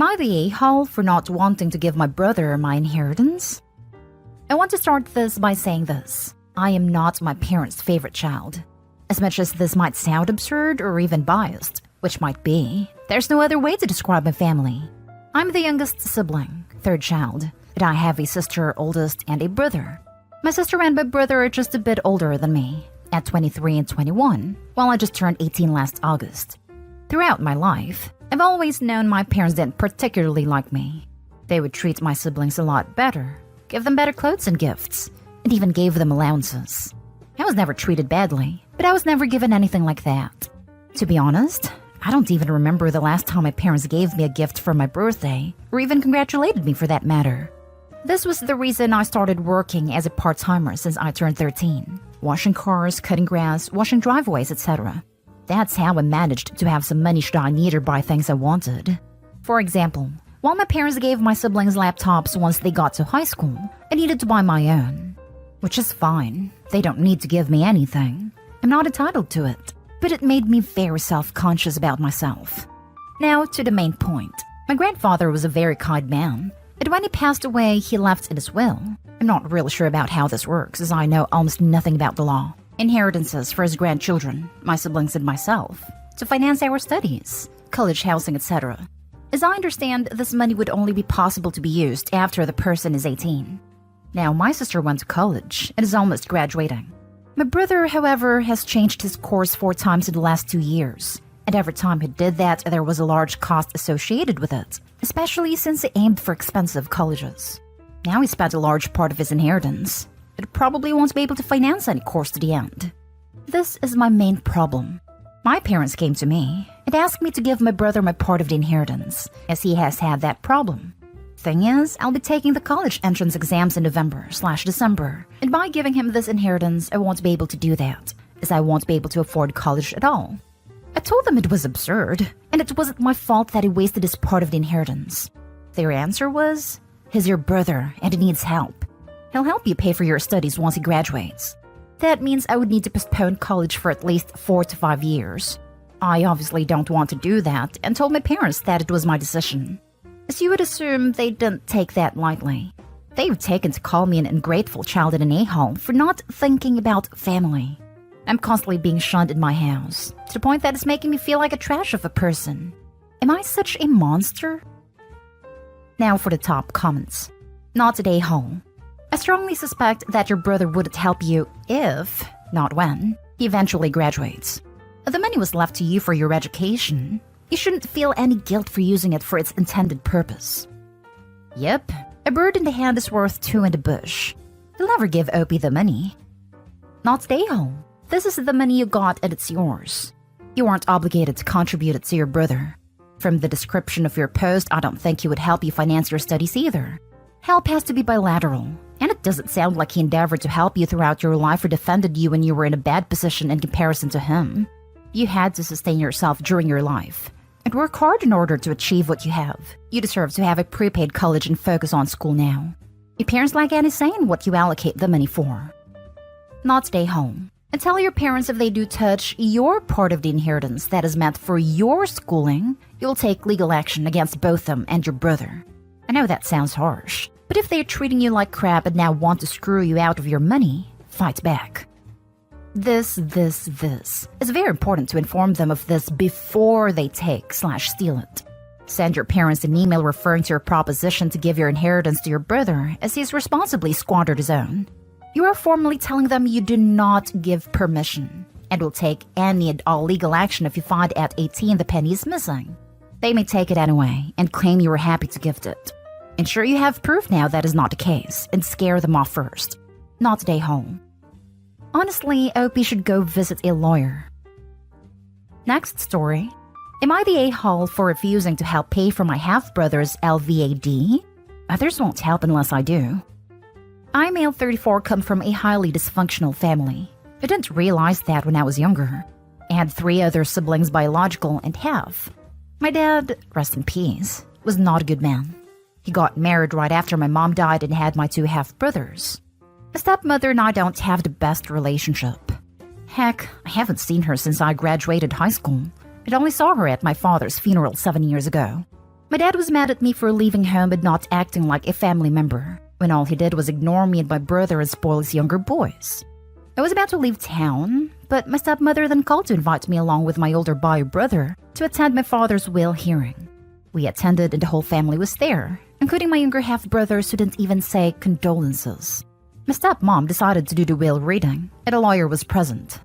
Am I the a-hole for not wanting to give my brother my inheritance? I want to start this by saying this. I am not my parents' favorite child. As much as this might sound absurd or even biased, which might be, there's no other way to describe my family. I'm the youngest sibling, third child, and I have a sister, oldest, and a brother. My sister and my brother are just a bit older than me, at 23 and 21, while I just turned 18 last August. Throughout my life, I've always known my parents didn't particularly like me. They would treat my siblings a lot better, give them better clothes and gifts, and even gave them allowances. I was never treated badly, but I was never given anything like that. To be honest, I don't even remember the last time my parents gave me a gift for my birthday, or even congratulated me for that matter. This was the reason I started working as a part-timer since I turned 13. Washing cars, cutting grass, washing driveways, etc. That's how I managed to have some money should I need or buy things I wanted. For example, while my parents gave my siblings laptops once they got to high school, I needed to buy my own. Which is fine. They don't need to give me anything. I'm not entitled to it. But it made me very self-conscious about myself. Now to the main point. My grandfather was a very kind man, and when he passed away, he left in his will. I'm not really sure about how this works, as I know almost nothing about the law. Inheritances for his grandchildren, my siblings and myself, to finance our studies, college housing, etc. As I understand, this money would only be possible to be used after the person is 18. Now, my sister went to college and is almost graduating. My brother, however, has changed his course 4 times in the last 2 years, and every time he did that, there was a large cost associated with it, especially since he aimed for expensive colleges. Now he spent a large part of his inheritance, but probably won't be able to finance any course to the end. This is my main problem. My parents came to me and asked me to give my brother my part of the inheritance, as he has had that problem. Thing is, I'll be taking the college entrance exams in November/December, and by giving him this inheritance, I won't be able to do that, as I won't be able to afford college at all. I told them it was absurd, and it wasn't my fault that he wasted his part of the inheritance. Their answer was, "He's your brother, and he needs help. He'll help you pay for your studies once he graduates." That means I would need to postpone college for at least 4 to 5 years. I obviously don't want to do that, and told my parents that it was my decision. As you would assume, they didn't take that lightly. They've taken to call me an ungrateful child and an a-hole for not thinking about family. I'm constantly being shunned in my house, to the point that it's making me feel like a trash of a person. Am I such a monster? Now for the top comments. Not an a-hole. I strongly suspect that your brother wouldn't help you if, not when, he eventually graduates. The money was left to you for your education. You shouldn't feel any guilt for using it for its intended purpose. Yep, a bird in the hand is worth 2 in the bush. You'll never give Opie the money. Not stay home. This is the money you got and it's yours. You aren't obligated to contribute it to your brother. From the description of your post, I don't think he would help you finance your studies either. Help has to be bilateral, and it doesn't sound like he endeavored to help you throughout your life or defended you when you were in a bad position in comparison to him. You had to sustain yourself during your life and work hard in order to achieve what you have. You deserve to have a prepaid college and focus on school now. Your parents like any saying what you allocate the money for. Not stay home. And tell your parents if they do touch your part of the inheritance that is meant for your schooling, you'll take legal action against both them and your brother. I know that sounds harsh, but if they're treating you like crap and now want to screw you out of your money, fight back. This. It's very important to inform them of this before they take/steal it. Send your parents an email referring to your proposition to give your inheritance to your brother, as he's responsibly squandered his own. You are formally telling them you do not give permission, and will take any and all legal action if you find at 18 the penny is missing. They may take it anyway, and claim you were happy to gift it. Ensure you have proof now that is not the case, and scare them off first. Not stay home. Honestly, Opie should go visit a lawyer. Next story. Am I the a-hole for refusing to help pay for my half-brother's LVAD? Others won't help unless I do. I, male 34, come from a highly dysfunctional family. I didn't realize that when I was younger. I had 3 other siblings, biological and half. My dad, rest in peace, was not a good man. He got married right after my mom died and had my 2 half-brothers. My stepmother and I don't have the best relationship. Heck, I haven't seen her since I graduated high school. I only saw her at my father's funeral 7 years ago. My dad was mad at me for leaving home and not acting like a family member, when all he did was ignore me and my brother and spoil his younger boys. I was about to leave town, but my stepmother then called to invite me along with my older bio brother to attend my father's will hearing. We attended and the whole family was there, including my younger half-brothers who didn't even say condolences. My stepmom decided to do the will reading, and a lawyer was present.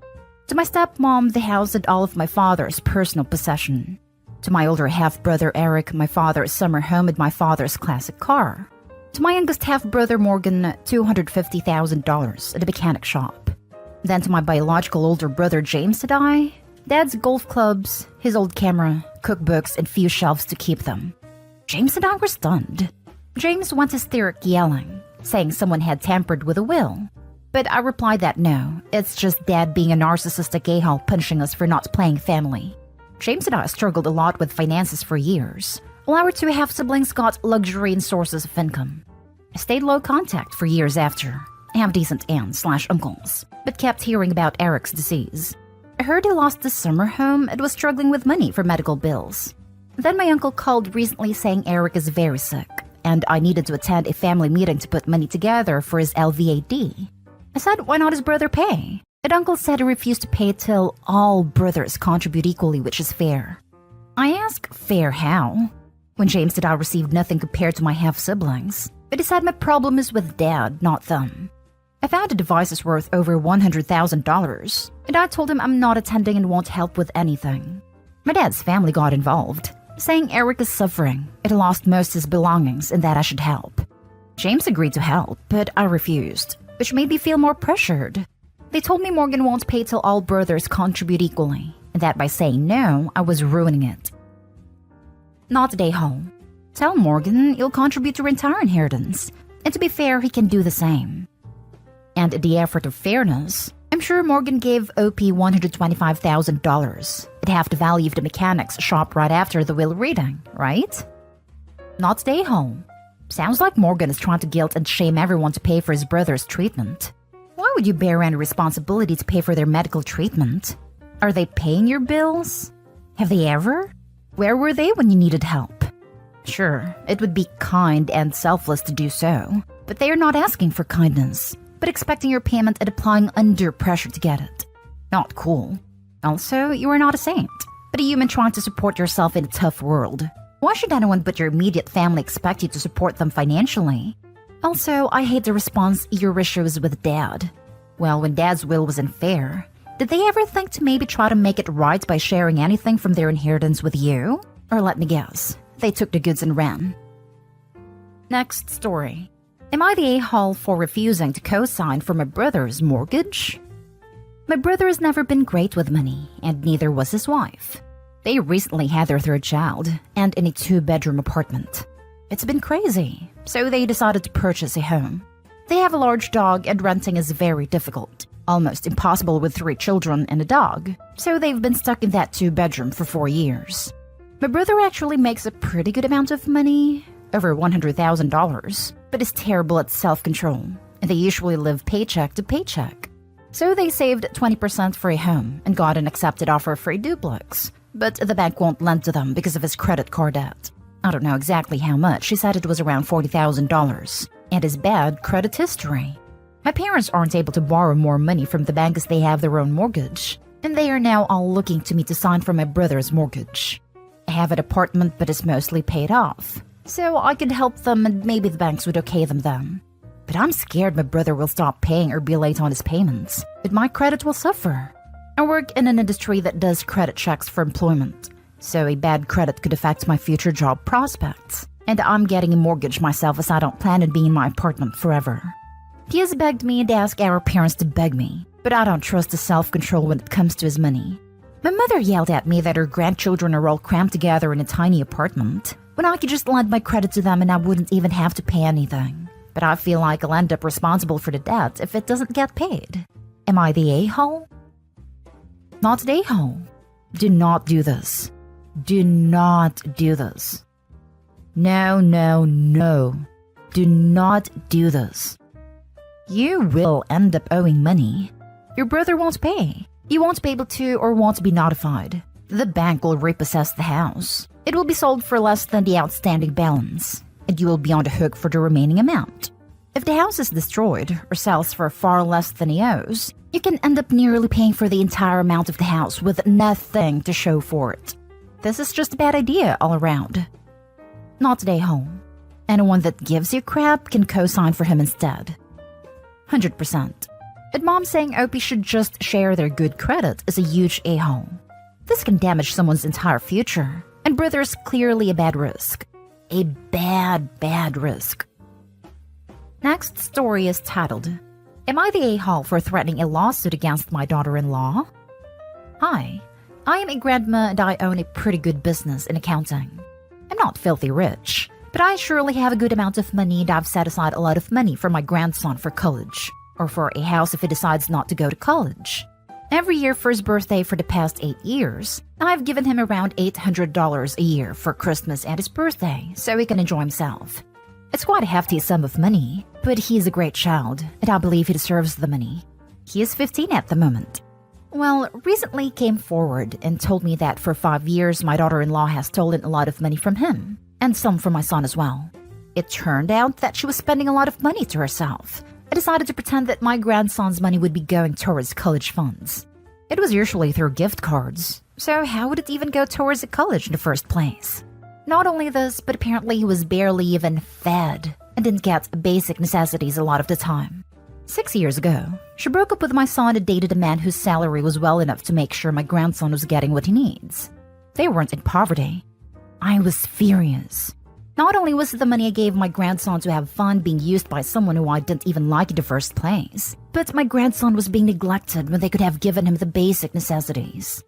To my stepmom, the house had all of my father's personal possession. To my older half-brother Eric, my father's summer home and my father's classic car. To my youngest half-brother Morgan, $250,000 at a mechanic shop. Then to my biological older brother James and I, Dad's golf clubs, his old camera, cookbooks, and few shelves to keep them. James and I were stunned. James went hysteric yelling, saying someone had tampered with a will. But I replied that no, it's just Dad being a narcissistic a-hole punishing us for not playing family. James and I struggled a lot with finances for years, while our two half-siblings got luxury and sources of income. I stayed low contact for years after. I have decent aunts/uncles, but kept hearing about Eric's disease. I heard he lost his summer home and was struggling with money for medical bills. Then my uncle called recently saying Eric is very sick, and I needed to attend a family meeting to put money together for his LVAD. I said, why not his brother pay? And uncle said he refused to pay till all brothers contribute equally, which is fair. I asked, fair how? When James and I received nothing compared to my half-siblings. But he said my problem is with Dad, not them. I found the device is worth over $100,000, and I told him I'm not attending and won't help with anything. My dad's family got involved, saying Eric is suffering, and he lost most of his belongings and that I should help. James agreed to help, but I refused, which made me feel more pressured. They told me Morgan won't pay till all brothers contribute equally, and that by saying no, I was ruining it. Not today, home. Tell Morgan he'll contribute to your entire inheritance, and to be fair, he can do the same. And in the effort of fairness, I'm sure Morgan gave OP $125,000. It'd have the value of the mechanics shop right after the will reading, right? Not today, home. Sounds like Morgan is trying to guilt and shame everyone to pay for his brother's treatment. Why would you bear any responsibility to pay for their medical treatment? Are they paying your bills? Have they ever? Where were they when you needed help? Sure, it would be kind and selfless to do so, but they are not asking for kindness, but expecting your payment and applying under pressure to get it. Not cool. Also, you are not a saint, but a human trying to support yourself in a tough world. Why should anyone but your immediate family expect you to support them financially? Also, I hate the response your issues with Dad. Well, when Dad's will was unfair, did they ever think to maybe try to make it right by sharing anything from their inheritance with you? Or let me guess, they took the goods and ran. Next story. Am I the a-hole for refusing to co-sign for my brother's mortgage? My brother has never been great with money, and neither was his wife. They recently had their third child, and in a 2-bedroom apartment. It's been crazy, so they decided to purchase a home. They have a large dog, and renting is very difficult, almost impossible with 3 children and a dog, so they've been stuck in that 2-bedroom for 4 years. My brother actually makes a pretty good amount of money, over $100,000, but is terrible at self-control, and they usually live paycheck to paycheck. So they saved 20% for a home and got an accepted offer for a duplex, but the bank won't lend to them because of his credit card debt. I don't know exactly how much, she said it was around $40,000, and his bad credit history. My parents aren't able to borrow more money from the bank as they have their own mortgage, and they are now all looking to me to sign for my brother's mortgage. I have an apartment but it's mostly paid off, so I could help them and maybe the banks would okay them then. But I'm scared my brother will stop paying or be late on his payments, but my credit will suffer. I work in an industry that does credit checks for employment, so a bad credit could affect my future job prospects, and I'm getting a mortgage myself as I don't plan on being in my apartment forever. He has begged me and asked our parents to beg me, but I don't trust his self-control when it comes to his money. My mother yelled at me that her grandchildren are all crammed together in a tiny apartment, when I could just lend my credit to them and I wouldn't even have to pay anything. But I feel like I'll end up responsible for the debt if it doesn't get paid. Am I the a-hole? Not the a-hole. Do not do this. Do not do this. No, no, no. Do not do this. You will end up owing money. Your brother won't pay. You won't be able to or won't be notified. The bank will repossess the house. It will be sold for less than the outstanding balance, and you will be on the hook for the remaining amount. If the house is destroyed or sells for far less than he owes, you can end up nearly paying for the entire amount of the house with nothing to show for it. This is just a bad idea all around. Not today, home. Anyone that gives you crap can co-sign for him instead. 100%. And mom saying Opie should just share their good credit is a huge a-hole. This can damage someone's entire future, and brother is clearly a bad risk. A bad risk. Next story is titled, Am I the a-hole for threatening a lawsuit against my daughter-in-law? Hi, I am a grandma and I own a pretty good business in accounting. I'm not filthy rich, but I surely have a good amount of money and I've set aside a lot of money for my grandson for college, or for a house if he decides not to go to college. Every year for his birthday for the past 8 years, I've given him around $800 a year for Christmas and his birthday so he can enjoy himself. It's quite a hefty sum of money, but he's a great child, and I believe he deserves the money. He is 15 at the moment. Well, recently came forward and told me that for 5 years my daughter-in-law has stolen a lot of money from him, and some from my son as well. It turned out that she was spending a lot of money to herself. I decided to pretend that my grandson's money would be going towards college funds. It was usually through gift cards, so how would it even go towards a college in the first place? Not only this, but apparently he was barely even fed and didn't get basic necessities a lot of the time. 6 years ago, she broke up with my son and dated a man whose salary was well enough to make sure my grandson was getting what he needs. They weren't in poverty. I was furious. Not only was the money I gave my grandson to have fun being used by someone who I didn't even like in the first place, but my grandson was being neglected when they could have given him the basic necessities.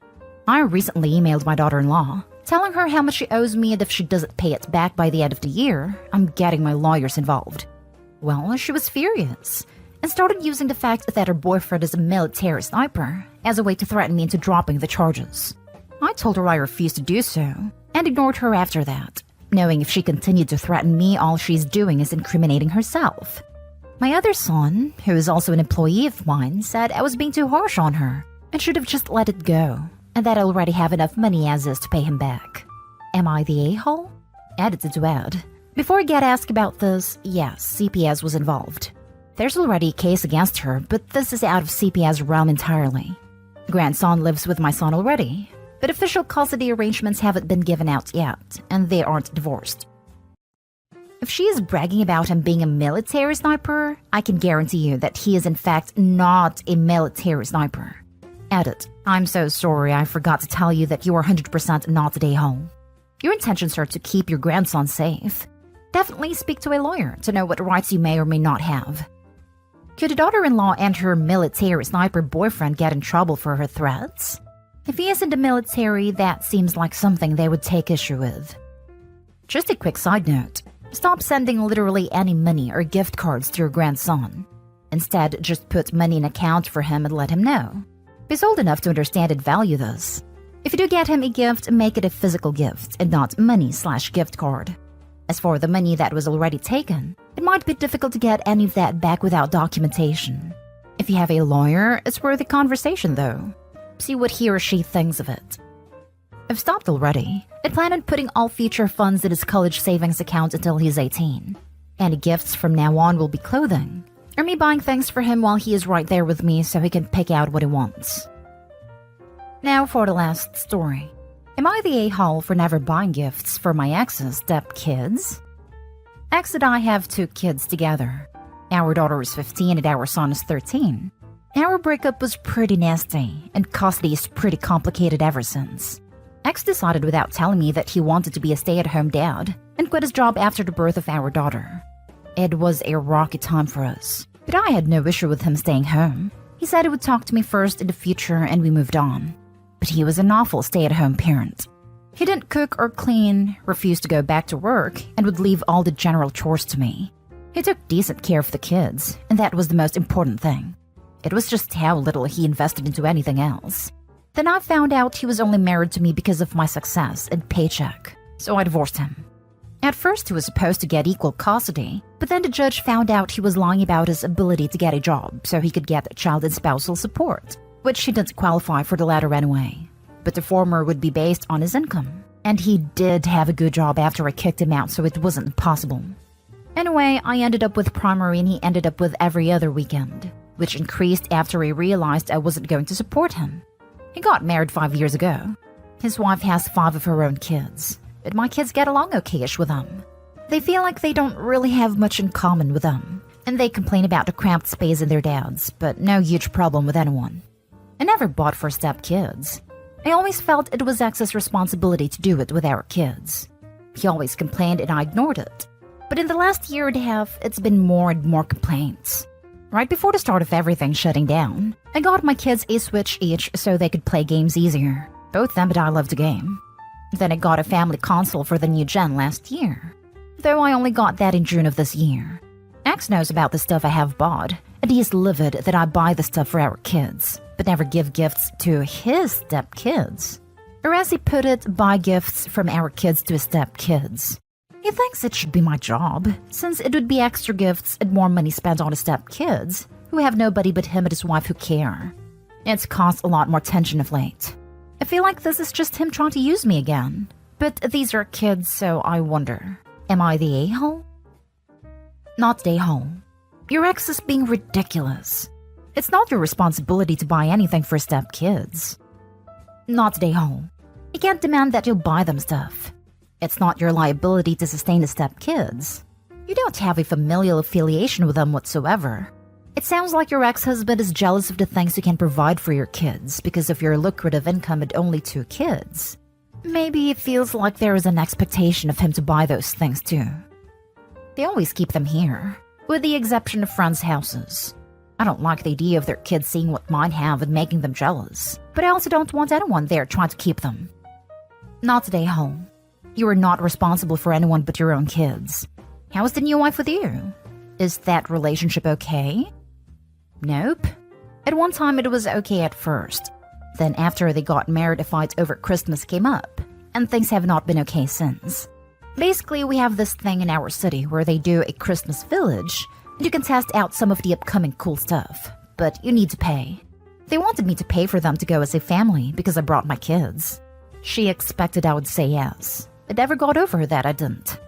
I recently emailed my daughter-in-law, telling her how much she owes me and if she doesn't pay it back by the end of the year, I'm getting my lawyers involved. Well, she was furious and started using the fact that her boyfriend is a military sniper as a way to threaten me into dropping the charges. I told her I refused to do so and ignored her after that, knowing if she continued to threaten me, all she's doing is incriminating herself. My other son, who is also an employee of mine, said I was being too harsh on her and should have just let it go, and that I already have enough money as is to pay him back. Am I the a-hole? Edited to add, before I get asked about this, yes, CPS was involved. There's already a case against her, but this is out of CPS realm entirely. Grandson lives with my son already, but official custody arrangements haven't been given out yet, and they aren't divorced. If she is bragging about him being a military sniper, I can guarantee you that he is in fact not a military sniper. Edit. I'm so sorry, I forgot to tell you that you are 100% not a a-hole. Your intentions are to keep your grandson safe. Definitely speak to a lawyer to know what rights you may or may not have. Could a daughter-in-law and her military sniper boyfriend get in trouble for her threats? If he is in the military, that seems like something they would take issue with. Just a quick side note. Stop sending literally any money or gift cards to your grandson. Instead, just put money in an account for him and let him know. He's old enough to understand and value this. If you do get him a gift, make it a physical gift and not money/gift card. As for the money that was already taken, it might be difficult to get any of that back without documentation. If you have a lawyer, it's worth a conversation though. See what he or she thinks of it. I've stopped already and plan on putting all future funds in his college savings account until he's 18. Any gifts from now on will be clothing, or me buying things for him while he is right there with me so he can pick out what he wants. Now for the last story. Am I the a-hole for never buying gifts for my ex's step-kids? Ex and I have 2 kids together. Our daughter is 15 and our son is 13. Our breakup was pretty nasty, and custody is pretty complicated ever since. Ex decided without telling me that he wanted to be a stay-at-home dad and quit his job after the birth of our daughter. It was a rocky time for us, but I had no issue with him staying home. He said he would talk to me first in the future and we moved on. But he was an awful stay-at-home parent. He didn't cook or clean, refused to go back to work, and would leave all the general chores to me. He took decent care of the kids, and that was the most important thing. It was just how little he invested into anything else. Then I found out he was only married to me because of my success and paycheck, so I divorced him. At first he was supposed to get equal custody, but then the judge found out he was lying about his ability to get a job so he could get child and spousal support, which he didn't qualify for the latter anyway. But the former would be based on his income, And he did have a good job after I kicked him out, so it wasn't possible. Anyway, I ended up with primary and he ended up with every other weekend, which increased after he realized I wasn't going to support him. He got married 5 years ago. His wife has 5 of her own kids, but my kids get along okay-ish with them. They feel like they don't really have much in common with them, and they complain about the cramped space in their dads, but no huge problem with anyone. I never bought for step-kids. I always felt it was X's responsibility to do it with our kids. He always complained and I ignored it. But in the last year and a half, it's been more and more complaints. Right before the start of everything shutting down, I got my kids a Switch each so they could play games easier. Both them and I love the game. Then I got a family console for the new gen last year. Though I only got that in June of this year. X knows about the stuff I have bought, and he is livid that I buy the stuff for our kids, but never give gifts to his step-kids. Or as he put it, buy gifts from our kids to his step-kids. He thinks it should be my job, since it would be extra gifts and more money spent on his step-kids, who have nobody but him and his wife who care. It's caused a lot more tension of late. I feel like this is just him trying to use me again. But these are kids, so I wonder, am I the a-hole? Not the a-hole. Your ex is being ridiculous. It's not your responsibility to buy anything for step-kids. Not the a-hole. You can't demand that you'll buy them stuff. It's not your liability to sustain the step-kids. You don't have a familial affiliation with them whatsoever. It sounds like your ex-husband is jealous of the things you can provide for your kids because of your lucrative income and only 2 kids. Maybe it feels like there is an expectation of him to buy those things too. They always keep them here, with the exception of friends' houses. I don't like the idea of their kids seeing what mine have and making them jealous, but I also don't want anyone there trying to keep them. Not today, home. You are not responsible for anyone but your own kids. How is the new wife with you? Is that relationship okay? Nope. At one time it was okay at first. Then after they got married, a fight over Christmas came up, and things have not been okay since. Basically, we have this thing in our city where they do a Christmas village, and you can test out some of the upcoming cool stuff, but you need to pay. They wanted me to pay for them to go as a family because I brought my kids. She expected I would say yes. I never got over that I didn't.